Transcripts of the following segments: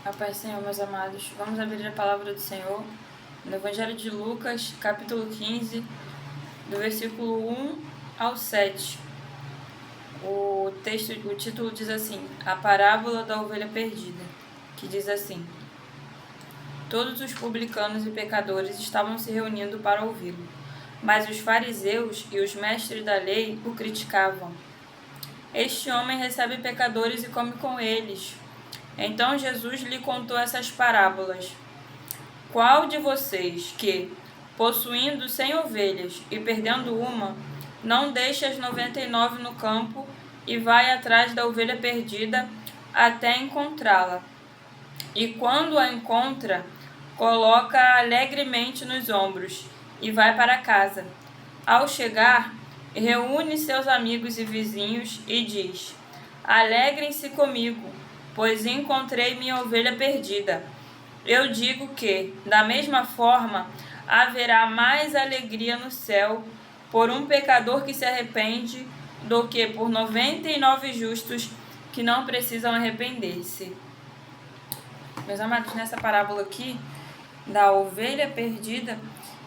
A paz do Senhor, meus amados. Vamos abrir a palavra do Senhor no Evangelho de Lucas, capítulo 15, do versículo 1 ao 7. O título diz assim: A parábola da ovelha perdida, que diz assim: Todos os publicanos e pecadores estavam se reunindo para ouvi-lo, mas os fariseus e os mestres da lei o criticavam. Este homem recebe pecadores e come com eles. Então Jesus lhe contou essas parábolas. Qual de vocês que, possuindo 100 ovelhas e perdendo uma, não deixa as 99 no campo e vai atrás da ovelha perdida até encontrá-la? E quando a encontra, coloca-a alegremente nos ombros e vai para casa. Ao chegar, reúne seus amigos e vizinhos e diz: Alegrem-se comigo, pois encontrei minha ovelha perdida. Eu digo que, da mesma forma, haverá mais alegria no céu por um pecador que se arrepende do que por 99 justos que não precisam arrepender-se. Meus amados, nessa parábola aqui da ovelha perdida,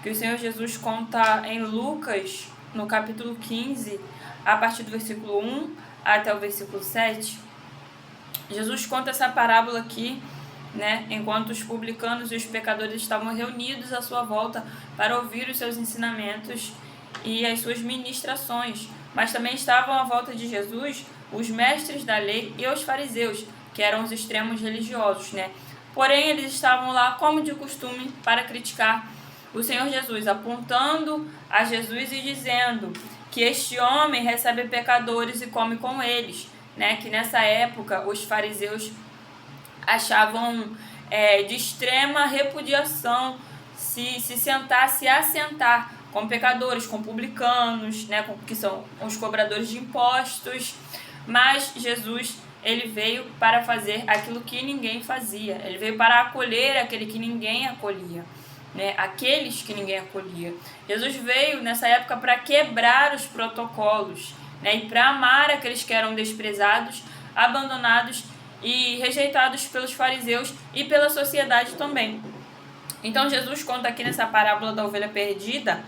que o Senhor Jesus conta em Lucas, no capítulo 15, a partir do versículo 1 até o versículo 7, Jesus conta essa parábola aqui, enquanto os publicanos e os pecadores estavam reunidos à sua volta para ouvir os seus ensinamentos e as suas ministrações. Mas também estavam à volta de Jesus os mestres da lei e os fariseus, que eram os extremos religiosos, Porém, eles estavam lá, como de costume, para criticar o Senhor Jesus, apontando a Jesus e dizendo que este homem recebe pecadores e come com eles, que nessa época os fariseus achavam de extrema repudiação se assentar com pecadores, com publicanos, que são os cobradores de impostos. Mas Jesus, ele veio para fazer aquilo que ninguém fazia. Ele veio para acolher aquele que ninguém acolhia, aqueles que ninguém acolhia. Jesus veio nessa época para quebrar os protocolos, e para amar aqueles que eram desprezados, abandonados e rejeitados pelos fariseus e pela sociedade também. Então Jesus conta aqui nessa parábola da ovelha perdida.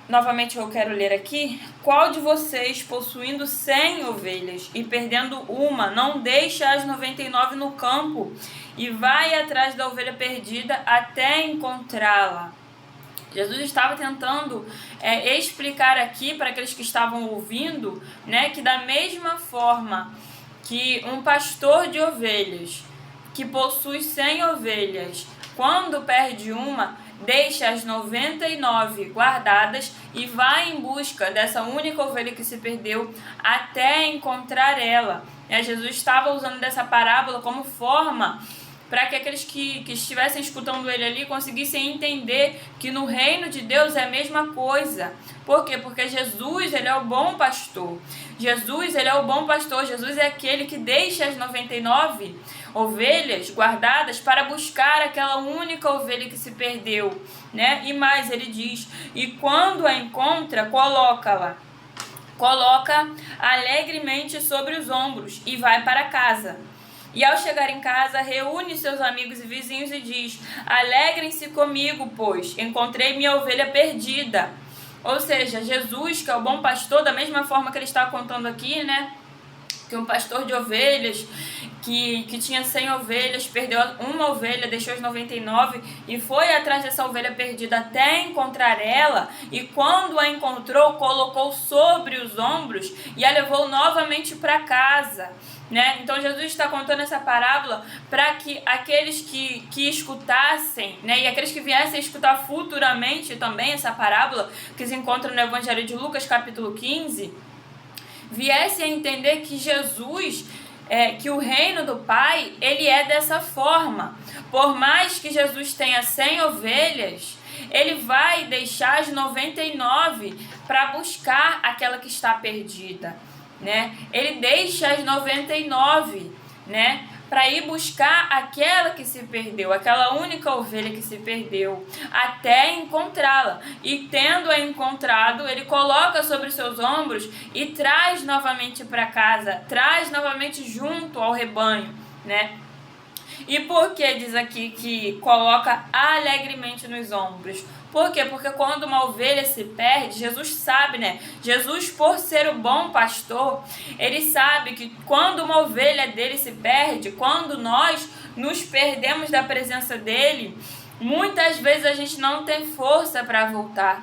Novamente eu quero ler aqui: Qual de vocês, possuindo 100 ovelhas e perdendo uma, não deixa as 99 no campo e vai atrás da ovelha perdida até encontrá-la? Jesus estava tentando explicar aqui para aqueles que estavam ouvindo, que da mesma forma que um pastor de ovelhas que possui 100 ovelhas, quando perde uma, deixa as 99 guardadas e vai em busca dessa única ovelha que se perdeu até encontrar ela. Jesus estava usando dessa parábola como forma para que aqueles que estivessem escutando ele ali conseguissem entender que no reino de Deus é a mesma coisa. Por quê? Porque Jesus, ele é o bom pastor. Jesus, ele é o bom pastor. Jesus é aquele que deixa as 99 ovelhas guardadas para buscar aquela única ovelha que se perdeu, E mais, ele diz: e quando a encontra, coloca alegremente sobre os ombros e vai para casa. E ao chegar em casa, reúne seus amigos e vizinhos e diz: Alegrem-se comigo, pois encontrei minha ovelha perdida. Ou seja, Jesus, que é o bom pastor, da mesma forma que ele está contando aqui, que um pastor de ovelhas que tinha 100 ovelhas, perdeu uma ovelha, deixou as 99 e foi atrás dessa ovelha perdida até encontrar ela, e quando a encontrou, colocou sobre os ombros e a levou novamente para casa. Então Jesus está contando essa parábola para que aqueles que escutassem, e aqueles que viessem a escutar futuramente também essa parábola, que se encontra no Evangelho de Lucas capítulo 15, viessem a entender que Jesus, que o reino do Pai, ele é dessa forma. Por mais que Jesus tenha 100 ovelhas, ele vai deixar as 99 para buscar aquela que está perdida, Ele deixa as 99, para ir buscar aquela que se perdeu, aquela única ovelha que se perdeu, até encontrá-la. E tendo-a encontrado, ele coloca sobre os seus ombros e traz novamente para casa, traz novamente junto ao rebanho, E por que diz aqui que coloca alegremente nos ombros? Por quê? Porque quando uma ovelha se perde, Jesus sabe, né? Jesus, por ser o bom pastor, ele sabe que quando uma ovelha dele se perde, quando nós nos perdemos da presença dele, muitas vezes a gente não tem força para voltar.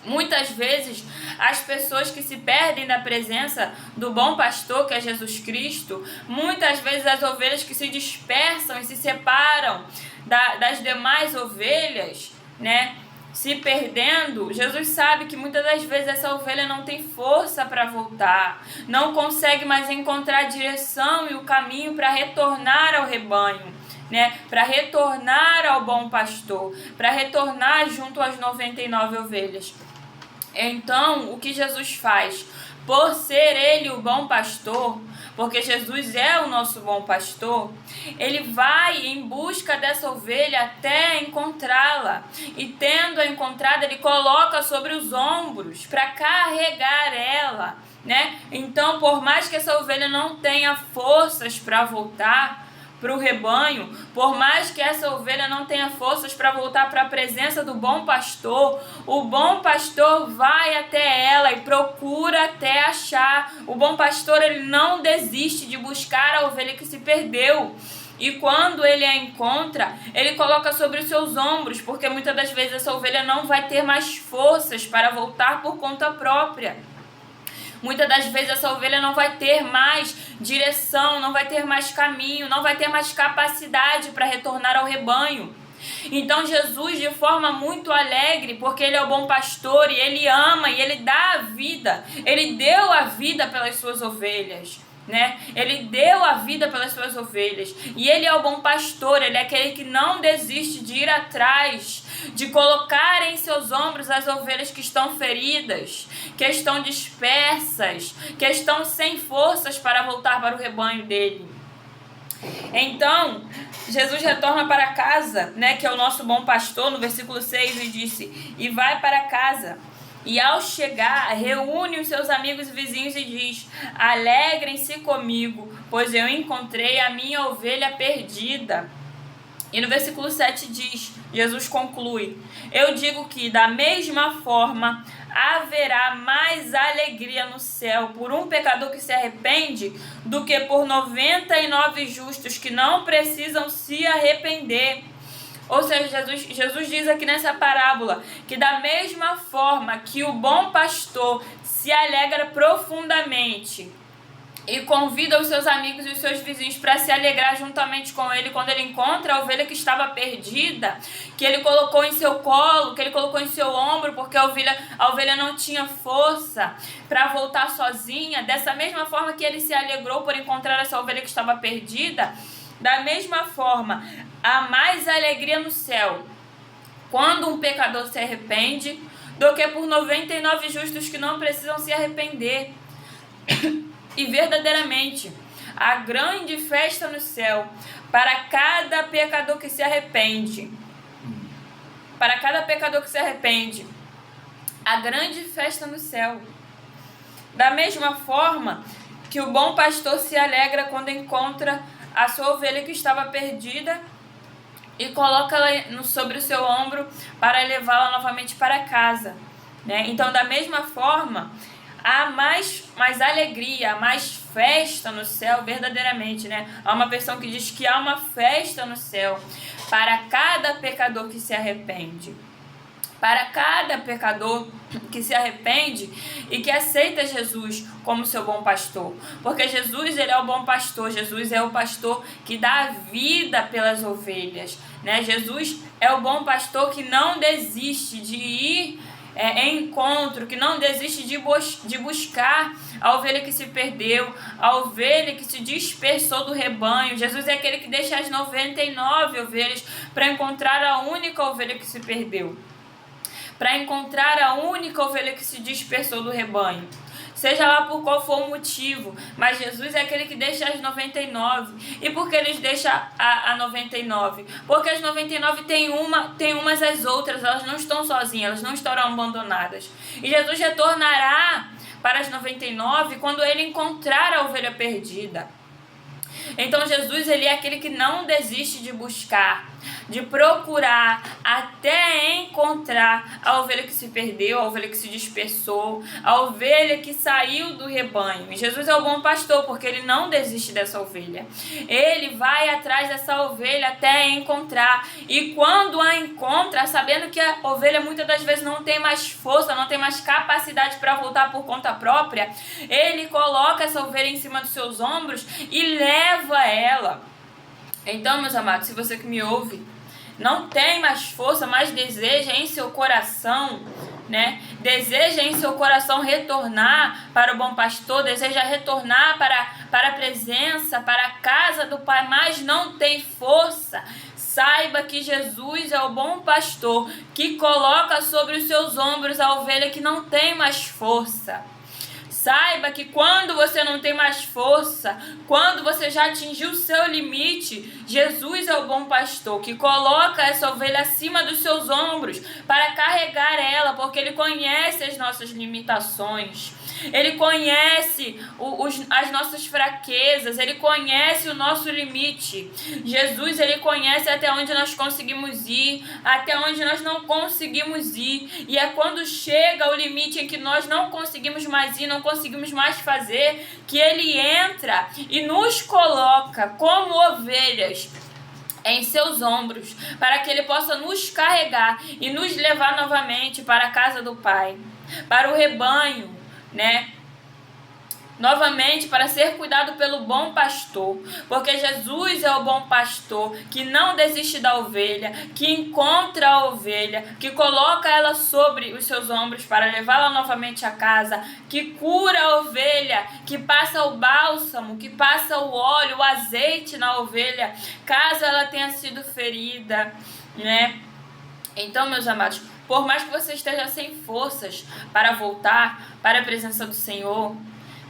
Muitas vezes, as pessoas que se perdem da presença do bom pastor, que é Jesus Cristo, muitas vezes as ovelhas que se dispersam e se separam das demais ovelhas, né, se perdendo, Jesus sabe que muitas das vezes essa ovelha não tem força para voltar, não consegue mais encontrar a direção e o caminho para retornar ao rebanho, né, para retornar ao bom pastor, para retornar junto às 99 ovelhas. Então, o que Jesus faz? Por ser ele o bom pastor, porque Jesus é o nosso bom pastor, ele vai em busca dessa ovelha até encontrá-la. E tendo-a encontrada, ele coloca sobre os ombros para carregar ela, né? Então, por mais que essa ovelha não tenha forças para voltar para o rebanho, por mais que essa ovelha não tenha forças para voltar para a presença do bom pastor, o bom pastor vai até ela e procura até achar. O bom pastor, ele não desiste de buscar a ovelha que se perdeu. E quando ele a encontra, ele coloca sobre os seus ombros, porque muitas das vezes essa ovelha não vai ter mais forças para voltar por conta própria. Muitas das vezes essa ovelha não vai ter mais direção, não vai ter mais caminho, não vai ter mais capacidade para retornar ao rebanho. Então Jesus, de forma muito alegre, porque ele é o bom pastor e ele ama e ele dá a vida, ele deu a vida pelas suas ovelhas, né? Ele deu a vida pelas suas ovelhas e ele é o bom pastor, ele é aquele que não desiste de ir atrás, de colocar em seus ombros as ovelhas que estão feridas, que estão dispersas, que estão sem forças para voltar para o rebanho dele. Então, Jesus retorna para casa, né, que é o nosso bom pastor, no versículo 6, e disse, e vai para casa. E ao chegar, reúne os seus amigos e vizinhos e diz, alegrem-se comigo, pois eu encontrei a minha ovelha perdida. E no versículo 7 diz, Jesus conclui, eu digo que da mesma forma haverá mais alegria no céu por um pecador que se arrepende do que por 99 justos que não precisam se arrepender. Ou seja, Jesus diz aqui nessa parábola que da mesma forma que o bom pastor se alegra profundamente e convida os seus amigos e os seus vizinhos para se alegrar juntamente com ele quando ele encontra a ovelha que estava perdida, que ele colocou em seu colo, que ele colocou em seu ombro, porque a ovelha não tinha força para voltar sozinha. Dessa mesma forma que ele se alegrou por encontrar essa ovelha que estava perdida, da mesma forma, há mais alegria no céu quando um pecador se arrepende do que por 99 justos que não precisam se arrepender. E verdadeiramente, a grande festa no céu para cada pecador que se arrepende. Para cada pecador que se arrepende. A grande festa no céu. Da mesma forma que o bom pastor se alegra quando encontra a sua ovelha que estava perdida e coloca ela sobre o seu ombro para levá-la novamente para casa, né? Então, da mesma forma, há mais alegria, há mais festa no céu, verdadeiramente, né? Há uma versão que diz que há uma festa no céu para cada pecador que se arrepende. Para cada pecador que se arrepende e que aceita Jesus como seu bom pastor. Porque Jesus, ele é o bom pastor. Jesus é o pastor que dá vida pelas ovelhas, né? Jesus é o bom pastor que não desiste de ir em encontro, que não desiste de buscar a ovelha que se perdeu, a ovelha que se dispersou do rebanho. Jesus é aquele que deixa as 99 ovelhas para encontrar a única ovelha que se perdeu, para encontrar a única ovelha que se dispersou do rebanho. Seja lá por qual for o motivo, mas Jesus é aquele que deixa as 99. E por que eles deixam a 99? Porque as 99 têm umas às outras, elas não estão sozinhas, elas não estarão abandonadas. E Jesus retornará para as 99 quando ele encontrar a ovelha perdida. Então Jesus, ele é aquele que não desiste de buscar, de procurar até encontrar a ovelha que se perdeu, a ovelha que se dispersou, a ovelha que saiu do rebanho. E Jesus é o bom pastor, porque ele não desiste dessa ovelha. Ele vai atrás dessa ovelha até encontrar. E quando a encontra, sabendo que a ovelha muitas das vezes não tem mais força, não tem mais capacidade para voltar por conta própria, ele coloca essa ovelha em cima dos seus ombros e leva ela. Então, meus amados, se você que me ouve não tem mais força, mas deseja em seu coração, né? Deseja em seu coração retornar para o bom pastor, deseja retornar para a presença, para a casa do Pai, mas não tem força. Saiba que Jesus é o bom pastor que coloca sobre os seus ombros a ovelha que não tem mais força. Saiba que quando você não tem mais força, quando você já atingiu o seu limite, Jesus é o bom pastor que coloca essa ovelha acima dos seus ombros para carregar ela, porque ele conhece as nossas limitações. Ele conhece as nossas fraquezas, ele conhece o nosso limite. Jesus, ele conhece até onde nós conseguimos ir, até onde nós não conseguimos ir. E é quando chega o limite em que nós não conseguimos mais ir, não conseguimos mais fazer, que ele entra e nos coloca como ovelhas em seus ombros, para que ele possa nos carregar e nos levar novamente para a casa do Pai, para o rebanho, né? Novamente, para ser cuidado pelo bom pastor, porque Jesus é o bom pastor que não desiste da ovelha, que encontra a ovelha, que coloca ela sobre os seus ombros para levá-la novamente a casa, que cura a ovelha, que passa o bálsamo, que passa o óleo, o azeite na ovelha, caso ela tenha sido ferida, né? Então, meus amados, por mais que você esteja sem forças para voltar para a presença do Senhor,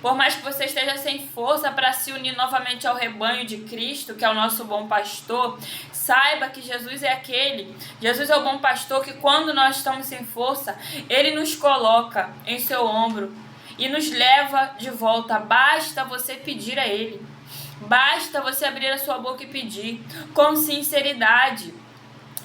por mais que você esteja sem força para se unir novamente ao rebanho de Cristo, que é o nosso bom pastor, saiba que Jesus é aquele. Jesus é o bom pastor que quando nós estamos sem força, ele nos coloca em seu ombro e nos leva de volta. Basta você pedir a ele. Basta você abrir a sua boca e pedir com sinceridade.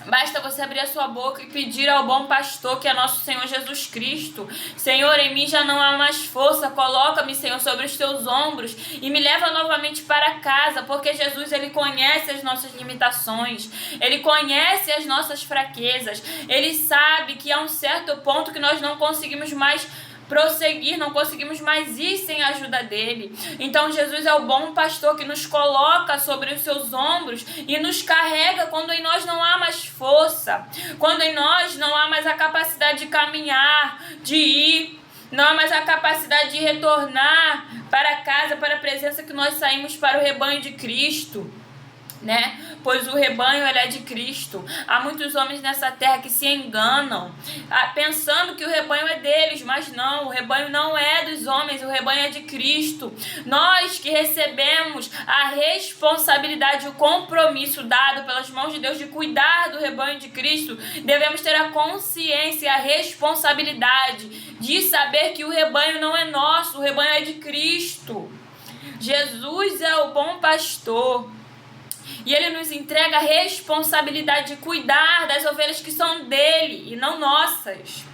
Basta você abrir a sua boca e pedir ao bom pastor, que é nosso Senhor Jesus Cristo: Senhor, em mim já não há mais força, coloca-me, Senhor, sobre os teus ombros e me leva novamente para casa, porque Jesus, ele conhece as nossas limitações, ele conhece as nossas fraquezas, ele sabe que há um certo ponto que nós não conseguimos mais prosseguir, não conseguimos mais ir sem a ajuda dele. Então Jesus é o bom pastor que nos coloca sobre os seus ombros e nos carrega quando em nós não há mais força, quando em nós não há mais a capacidade de caminhar, de ir, não há mais a capacidade de retornar para casa, para a presença, que nós saímos para o rebanho de Cristo, né? Pois o rebanho, ele é de Cristo. Há muitos homens nessa terra que se enganam, pensando que o rebanho é deles, mas não, o rebanho não é dos homens, o rebanho é de Cristo. Nós que recebemos a responsabilidade, o compromisso dado pelas mãos de Deus de cuidar do rebanho de Cristo, devemos ter a consciência e a responsabilidade de saber que o rebanho não é nosso, o rebanho é de Cristo. Jesus é o bom pastor. E ele nos entrega a responsabilidade de cuidar das ovelhas que são dele e não nossas.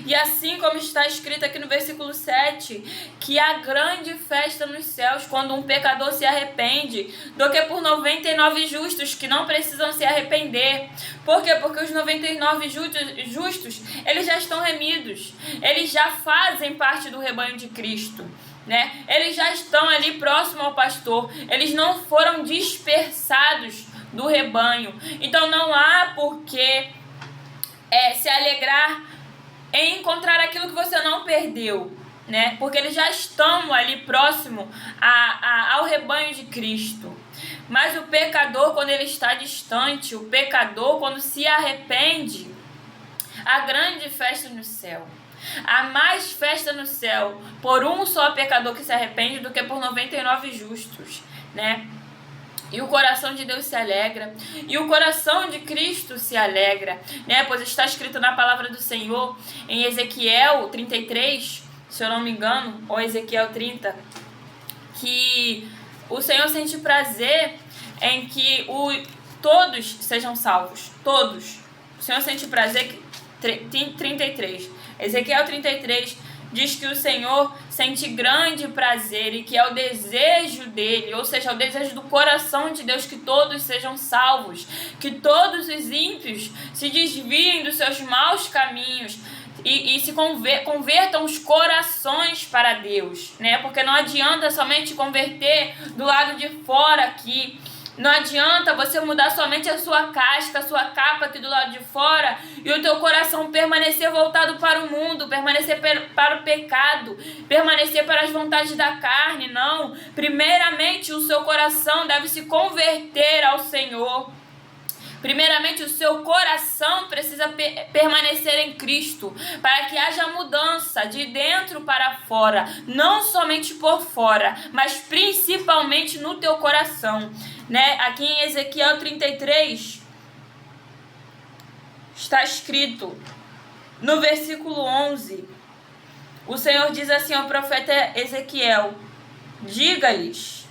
E assim como está escrito aqui no versículo 7, que há grande festa nos céus quando um pecador se arrepende, do que por 99 justos que não precisam se arrepender. Por quê? Porque os 99 justos, eles já estão remidos, eles já fazem parte do rebanho de Cristo, né? Eles já estão ali próximo ao pastor, eles não foram dispersados do rebanho. Então não há por que se alegrar em encontrar aquilo que você não perdeu, né? Porque eles já estão ali próximo ao rebanho de Cristo. Mas o pecador, quando ele está distante, o pecador, quando se arrepende, há grande festa no céu. Há mais festa no céu por um só pecador que se arrepende do que por 99 justos, né? E o coração de Deus se alegra, e o coração de Cristo se alegra, né? Pois está escrito na palavra do Senhor, em Ezequiel 33, se eu não me engano, ou Ezequiel 30, que o Senhor sente prazer em que todos sejam salvos. Todos. O Senhor sente prazer que 33. Ezequiel 33 diz que o Senhor sente grande prazer e que é o desejo dele, ou seja, é o desejo do coração de Deus, que todos sejam salvos, que todos os ímpios se desviem dos seus maus caminhos e se convertam os corações para Deus, né? Porque não adianta somente converter do lado de fora aqui. Não adianta você mudar somente a sua casca, a sua capa aqui do lado de fora e o teu coração permanecer voltado para o mundo, permanecer para o pecado, permanecer para as vontades da carne. Não. Primeiramente, o seu coração deve se converter ao Senhor. Primeiramente, o seu coração precisa permanecer em Cristo, para que haja mudança de dentro para fora, não somente por fora, mas principalmente no teu coração, né? Aqui em Ezequiel 33 está escrito, no versículo 11, o Senhor diz assim ao profeta Ezequiel: diga-lhes,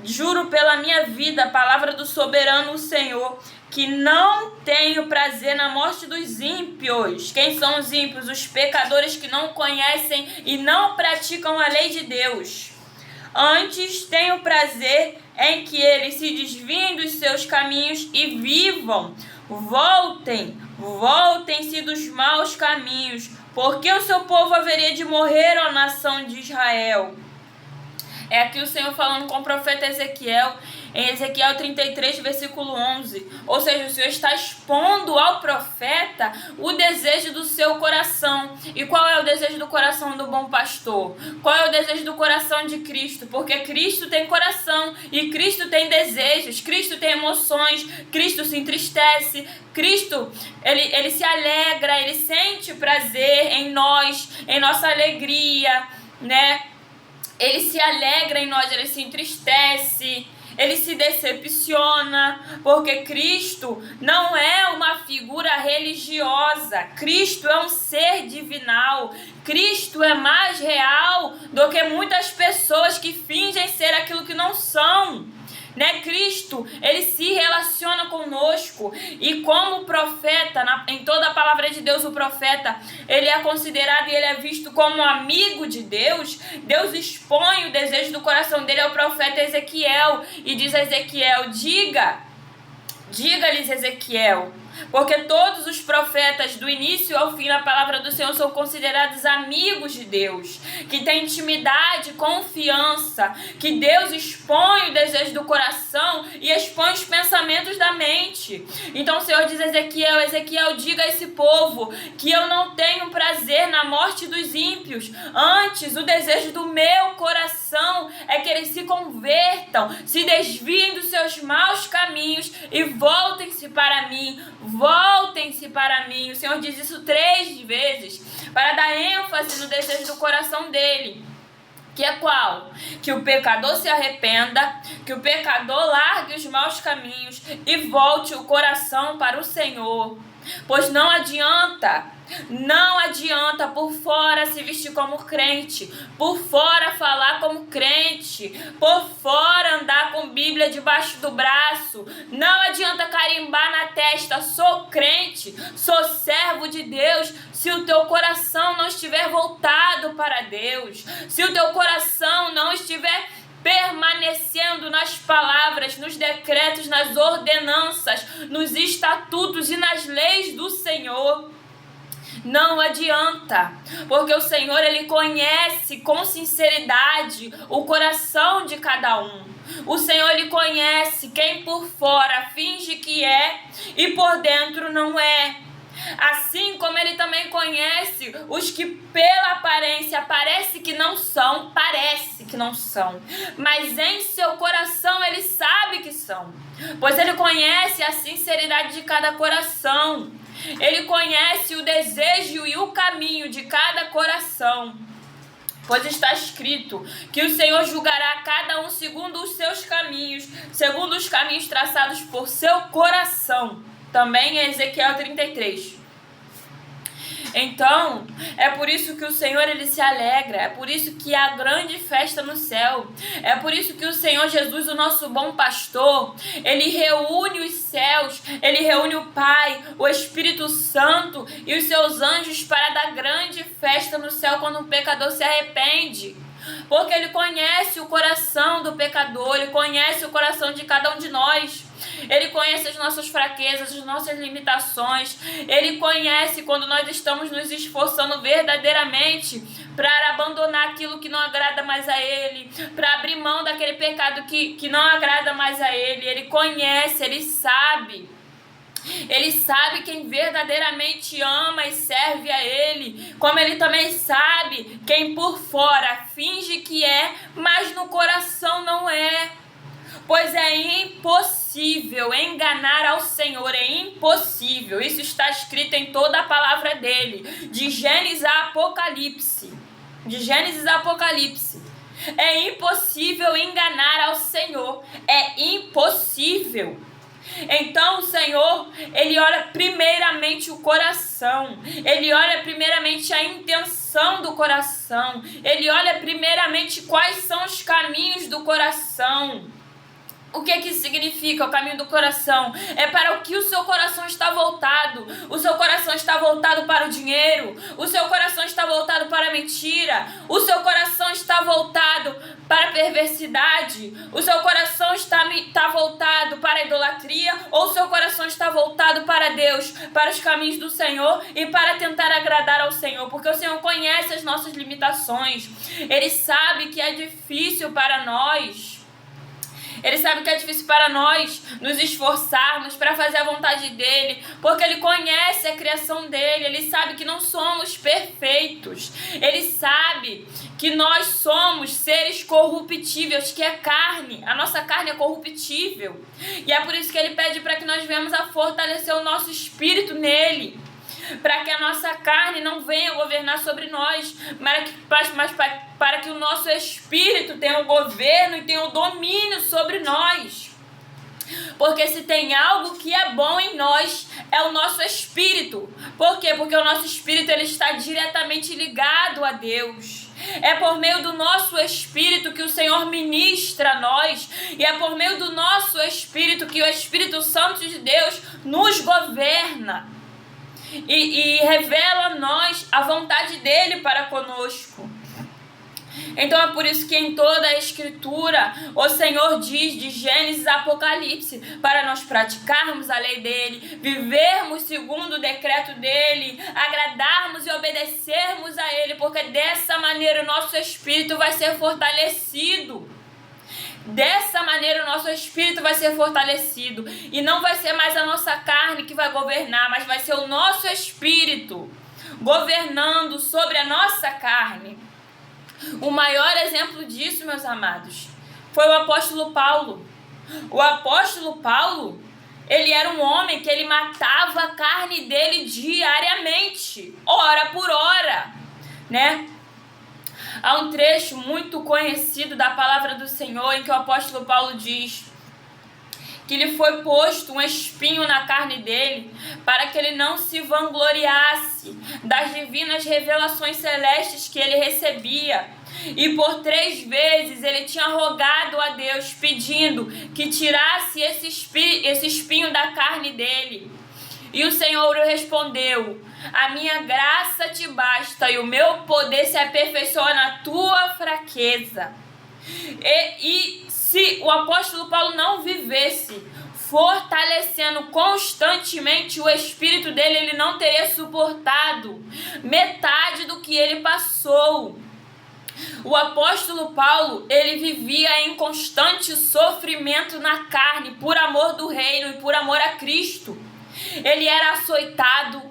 juro pela minha vida, a palavra do soberano Senhor, que não tenho prazer na morte dos ímpios. Quem são os ímpios? Os pecadores que não conhecem e não praticam a lei de Deus. Antes tenho prazer em que eles se desviem dos seus caminhos e vivam. Voltem-se dos maus caminhos, porque o seu povo haveria de morrer, ó nação de Israel. É aqui o Senhor falando com o profeta Ezequiel, em Ezequiel 33, versículo 11. Ou seja, o Senhor está expondo ao profeta o desejo do seu coração. E qual é o desejo do coração do bom pastor? Qual é o desejo do coração de Cristo? Porque Cristo tem coração e Cristo tem desejos, Cristo tem emoções, Cristo se entristece, Cristo, ele se alegra, ele sente prazer em nós, em nossa alegria, né? Ele se alegra em nós, ele se entristece, ele se decepciona, porque Cristo não é uma figura religiosa, Cristo é um ser divinal, Cristo é mais real do que muitas pessoas que fingem ser aquilo que não são. Né? Cristo, ele se relaciona conosco e como profeta, em toda a palavra de Deus, o profeta, ele é considerado e ele é visto como amigo de Deus. Deus expõe o desejo do coração dele ao profeta Ezequiel e diz a Ezequiel: diga-lhes, Ezequiel, porque todos os profetas do início ao fim na palavra do Senhor são considerados amigos de Deus, que têm intimidade, confiança, que Deus expõe o desejo do coração e expõe os pensamentos da mente. Então o Senhor diz a Ezequiel, diga a esse povo que eu não tenho prazer na morte dos ímpios, antes o desejo do meu coração é que eles se convertam, se desviem dos seus maus caminhos e voltem-se para mim. Voltem-se para mim. O Senhor diz isso 3 vezes para dar ênfase no desejo do coração dele. Que é qual? Que o pecador se arrependa, que o pecador largue os maus caminhos e volte o coração para o Senhor. Pois não adianta por fora se vestir como crente, por fora falar como crente, por fora andar com Bíblia debaixo do braço. Não adianta carimbar na testa, sou crente, sou servo de Deus, se o teu coração não estiver voltado para Deus, se o teu coração não estiver permanecendo nas palavras, nos decretos, nas ordenanças, nos estatutos e nas leis do Senhor. Não adianta, porque o Senhor, ele conhece com sinceridade o coração de cada um. O Senhor, ele conhece quem por fora finge que é e por dentro não é. Assim como ele também conhece os que pela aparência parece que não são, mas em seu coração ele sabe que são, pois ele conhece a sinceridade de cada coração, ele conhece o desejo e o caminho de cada coração. Pois está escrito que o Senhor julgará cada um segundo os seus caminhos, segundo os caminhos traçados por seu coração. Também em Ezequiel 33. Então, é por isso que o Senhor, ele se alegra, é por isso que há grande festa no céu, é por isso que o Senhor Jesus, o nosso bom pastor, ele reúne os céus, ele reúne o Pai, o Espírito Santo e os seus anjos para dar grande festa no céu quando um pecador se arrepende. Porque ele conhece o coração do pecador, ele conhece o coração de cada um de nós. Ele conhece as nossas fraquezas, as nossas limitações. Ele conhece quando nós estamos nos esforçando verdadeiramente para abandonar aquilo que não agrada mais a Ele, para abrir mão daquele pecado que não agrada mais a Ele. Ele conhece, Ele sabe. Ele sabe quem verdadeiramente ama e serve a Ele, como Ele também sabe quem por fora finge que é, mas no coração não é. Pois é impossível enganar ao Senhor, é impossível. Isso está escrito em toda a palavra dele, de Gênesis a Apocalipse. De Gênesis a Apocalipse. É impossível enganar ao Senhor, é impossível. Então o Senhor, ele olha primeiramente o coração, ele olha primeiramente a intenção do coração, ele olha primeiramente quais são os caminhos do coração. O que significa o caminho do coração? É para o que o seu coração está voltado. O seu coração está voltado para o dinheiro. O seu coração está voltado para a mentira. O seu coração está voltado para a perversidade. O seu coração está voltado para a idolatria. Ou o seu coração está voltado para Deus, para os caminhos do Senhor e para tentar agradar ao Senhor. Porque o Senhor conhece as nossas limitações. Ele sabe que é difícil para nós. Ele sabe que é difícil para nós nos esforçarmos para fazer a vontade dele, porque ele conhece a criação dele, ele sabe que não somos perfeitos, ele sabe que nós somos seres corruptíveis, que é carne, a nossa carne é corruptível, e é por isso que ele pede para que nós venhamos a fortalecer o nosso espírito nele, para que a nossa carne não venha governar sobre nós, mas para que o nosso espírito tenha o governo e tenha o domínio sobre nós. Porque se tem algo que é bom em nós, é o nosso espírito. Por quê? Porque o nosso espírito ele está diretamente ligado a Deus. É por meio do nosso espírito que o Senhor ministra a nós. E é por meio do nosso espírito que o Espírito Santo de Deus nos governa. E revela a nós a vontade dele para conosco. Então é por isso que em toda a Escritura o Senhor diz de Gênesis a Apocalipse para nós praticarmos a lei dele, vivermos segundo o decreto dele, agradarmos e obedecermos a ele, porque dessa maneira o nosso espírito vai ser fortalecido. Dessa maneira o nosso espírito vai ser fortalecido e não vai ser mais a nossa carne que vai governar, mas vai ser o nosso espírito governando sobre a nossa carne. O maior exemplo disso, meus amados, foi o apóstolo Paulo. O apóstolo Paulo, ele era um homem que ele matava a carne dele diariamente, hora por hora, né? Há um trecho muito conhecido da palavra do Senhor em que o apóstolo Paulo diz que lhe foi posto um espinho na carne dele para que ele não se vangloriasse das divinas revelações celestes que ele recebia. E por 3 vezes ele tinha rogado a Deus pedindo que tirasse esse espinho da carne dele. E o Senhor lhe respondeu: a minha graça te basta e o meu poder se aperfeiçoa na tua fraqueza. E se o apóstolo Paulo não vivesse fortalecendo constantemente o espírito dele, ele não teria suportado metade do que ele passou. O apóstolo Paulo, ele vivia em constante sofrimento na carne, por amor do reino e por amor a Cristo. Ele era açoitado,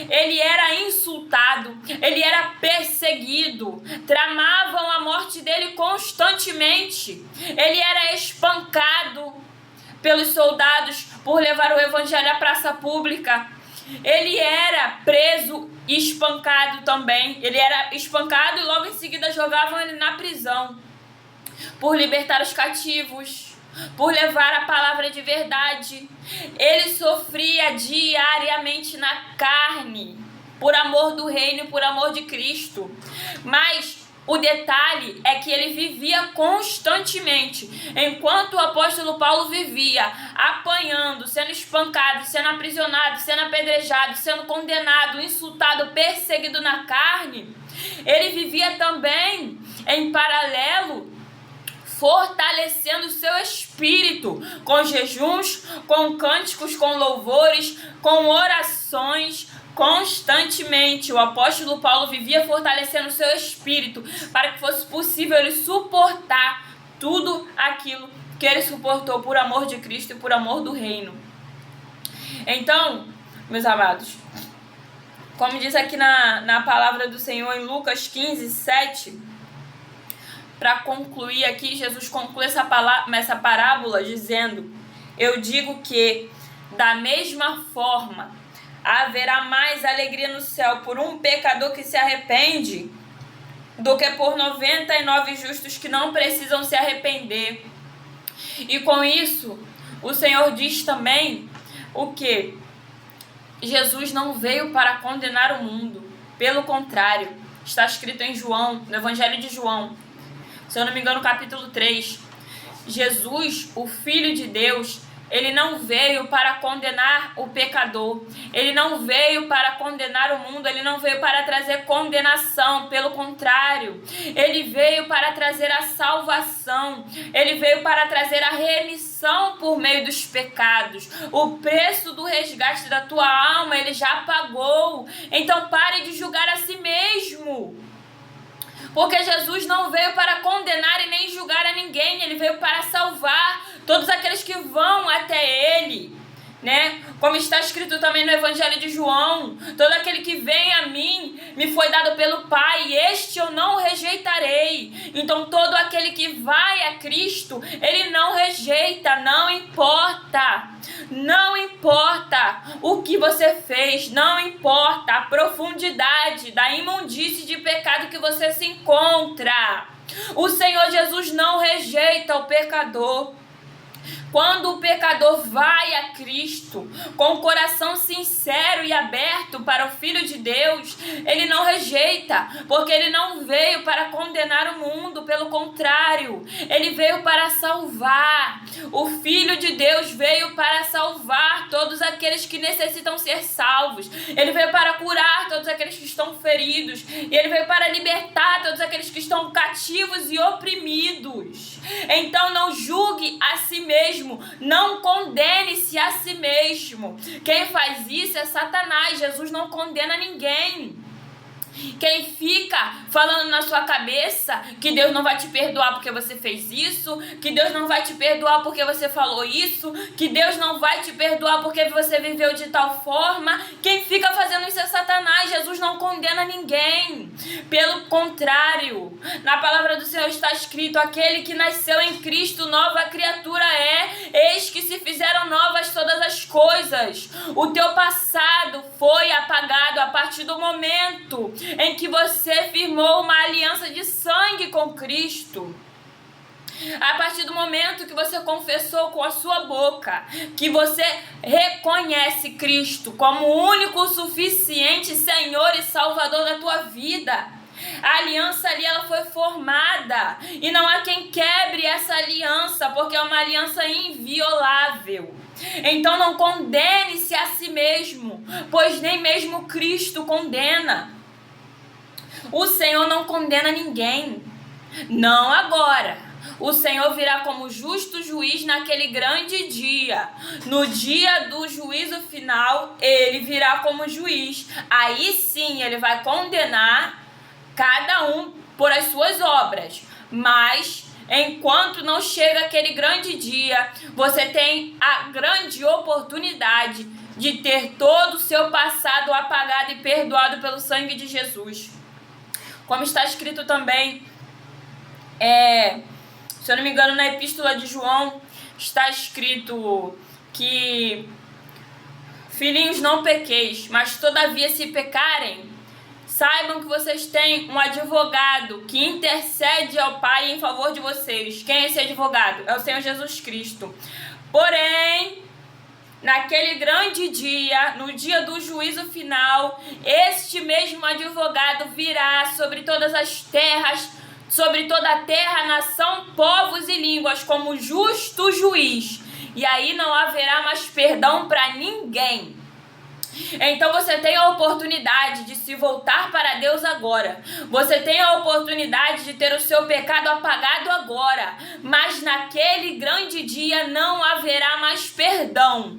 ele era insultado, ele era perseguido, tramavam a morte dele constantemente. Ele era espancado pelos soldados por levar o evangelho à praça pública. Ele era preso e espancado também. Ele era espancado e logo em seguida jogavam ele na prisão por libertar os cativos, por levar a palavra de verdade. Ele sofria diariamente na carne por amor do reino, por amor de Cristo. Mas o detalhe é que ele vivia constantemente, enquanto o apóstolo Paulo vivia apanhando, sendo espancado, sendo aprisionado, sendo apedrejado, sendo condenado, insultado, perseguido na carne, ele vivia também em paralelo, fortalecendo o seu espírito com jejuns, com cânticos, com louvores, com orações. Constantemente o apóstolo Paulo vivia fortalecendo o seu espírito para que fosse possível ele suportar tudo aquilo que ele suportou por amor de Cristo e por amor do reino. Então, meus amados, como diz aqui na palavra do Senhor em Lucas 15, 7, para concluir aqui, Jesus conclui essa parábola dizendo: eu digo que da mesma forma haverá mais alegria no céu por um pecador que se arrepende do que por 99 justos que não precisam se arrepender. E com isso, o Senhor diz também o que? Jesus não veio para condenar o mundo. Pelo contrário, está escrito em João, no Evangelho de João, se eu não me engano, capítulo 3. Jesus, o Filho de Deus, ele não veio para condenar o pecador, ele não veio para condenar o mundo, ele não veio para trazer condenação, pelo contrário, ele veio para trazer a salvação, ele veio para trazer a remissão por meio dos pecados. O preço do resgate da tua alma, ele já pagou. Então pare de julgar a si mesmo. Porque Jesus não veio para condenar e nem julgar a ninguém, ele veio para salvar todos aqueles que vão até ele, né? Como está escrito também no Evangelho de João: todo aquele que vem a mim me foi dado pelo Pai, e este eu não rejeitarei. Então todo aquele que vai a Cristo, ele não rejeita, não importa. Não importa o que você fez, não importa a profundidade da imundície de pecado que você se encontra. O Senhor Jesus não rejeita o pecador. Quando o pecador vai a Cristo com o coração sincero e aberto para o Filho de Deus, ele não rejeita, porque ele não veio para condenar o mundo, pelo contrário, ele veio para salvar. O Filho de Deus veio para salvar todos aqueles que necessitam ser salvos. Ele veio para curar todos aqueles que estão feridos, e ele veio para libertar todos aqueles que estão cativos e oprimidos. Então não julgue a si mesmo, não condene-se a si mesmo. Quem faz isso é Satanás. Jesus não condena ninguém. Quem fica falando na sua cabeça que Deus não vai te perdoar porque você fez isso, que Deus não vai te perdoar porque você falou isso, que Deus não vai te perdoar porque você viveu de tal forma, quem fica fazendo isso é Satanás. Jesus não condena ninguém. Pelo contrário, na palavra do Senhor está escrito: aquele que nasceu em Cristo, nova criatura é, eis que se fizeram novas todas as coisas. O teu passado foi apagado a partir do momento em que você firmou uma aliança de sangue com Cristo. A partir do momento que você confessou com a sua boca que você reconhece Cristo como o único, suficiente Senhor e Salvador da tua vida, a aliança ali ela foi formada, e não há quem quebre essa aliança, porque é uma aliança inviolável. Então não condene-se a si mesmo, pois nem mesmo Cristo condena. O Senhor não condena ninguém, não agora. O Senhor virá como justo juiz naquele grande dia. No dia do juízo final, ele virá como juiz. Aí sim, ele vai condenar cada um por as suas obras. Mas enquanto não chega aquele grande dia, você tem a grande oportunidade de ter todo o seu passado apagado e perdoado pelo sangue de Jesus. Como está escrito também, se eu não me engano, na Epístola de João, está escrito que: filhinhos, não pequeis, mas todavia se pecarem, saibam que vocês têm um advogado que intercede ao Pai em favor de vocês. Quem é esse advogado? É o Senhor Jesus Cristo. Porém, naquele grande dia, no dia do juízo final, este mesmo advogado virá sobre todas as terras, sobre toda a terra, nação, povos e línguas, como justo juiz. E aí não haverá mais perdão para ninguém. Então você tem a oportunidade de se voltar para Deus agora. Você tem a oportunidade de ter o seu pecado apagado agora. Mas naquele grande dia não haverá mais perdão.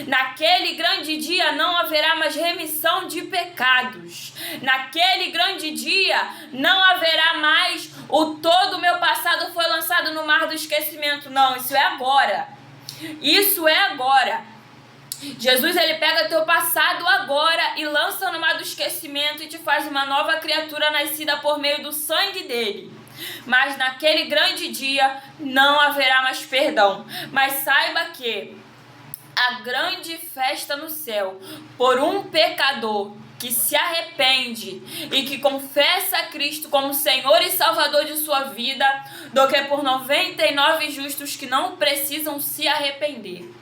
Naquele grande dia não haverá mais remissão de pecados. Naquele grande dia não haverá mais todo o meu passado foi lançado no mar do esquecimento. Não, isso é agora. Isso é agora. Jesus, ele pega teu passado agora e lança no mar do esquecimento e te faz uma nova criatura nascida por meio do sangue dele. Mas naquele grande dia não haverá mais perdão. Mas saiba que a grande festa no céu por um pecador que se arrepende e que confessa a Cristo como Senhor e Salvador de sua vida, do que por 99 justos que não precisam se arrepender.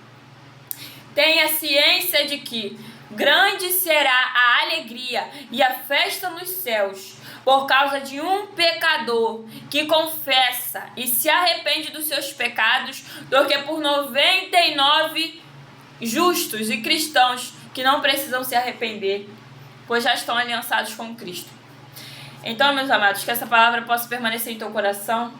Tenha ciência de que grande será a alegria e a festa nos céus por causa de um pecador que confessa e se arrepende dos seus pecados, do que por 99 justos e cristãos que não precisam se arrepender, pois já estão aliançados com Cristo. Então, meus amados, que essa palavra possa permanecer em teu coração.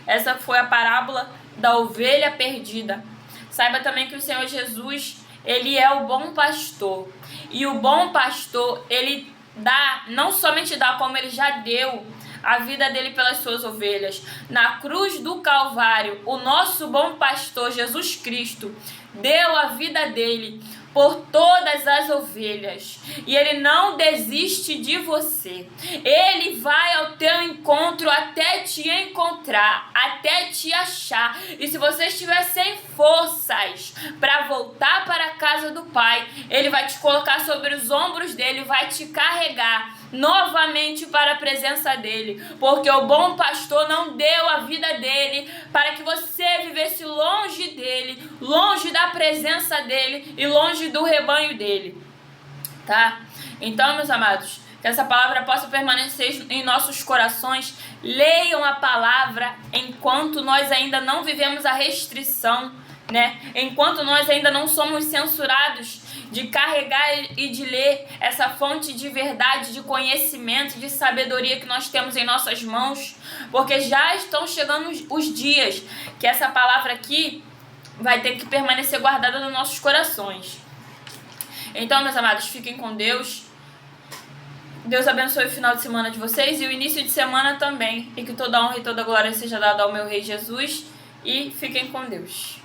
Essa foi a parábola da ovelha perdida. Saiba também que o Senhor Jesus, ele é o bom pastor. E o bom pastor, ele dá, não somente dá, como ele já deu a vida dele pelas suas ovelhas. Na cruz do Calvário, o nosso bom pastor, Jesus Cristo, deu a vida dele por todas as ovelhas. E ele não desiste de você. Ele vai ao teu encontro até te encontrar, até te achar. E se você estiver sem forças para voltar para a casa do Pai, ele vai te colocar sobre os ombros dele, vai te carregar novamente para a presença dele, porque o bom pastor não deu a vida dele para que você vivesse longe dele, longe da presença dele e longe do rebanho dele, tá? Então, meus amados, que essa palavra possa permanecer em nossos corações. Leiam a palavra enquanto nós ainda não vivemos a restrição, né? Enquanto nós ainda não somos censurados de carregar e de ler essa fonte de verdade, de conhecimento, de sabedoria que nós temos em nossas mãos, porque já estão chegando os dias que essa palavra aqui vai ter que permanecer guardada nos nossos corações. Então, meus amados, fiquem com Deus. Deus abençoe o final de semana de vocês e o início de semana também, e que toda honra e toda glória seja dada ao meu Rei Jesus, e fiquem com Deus.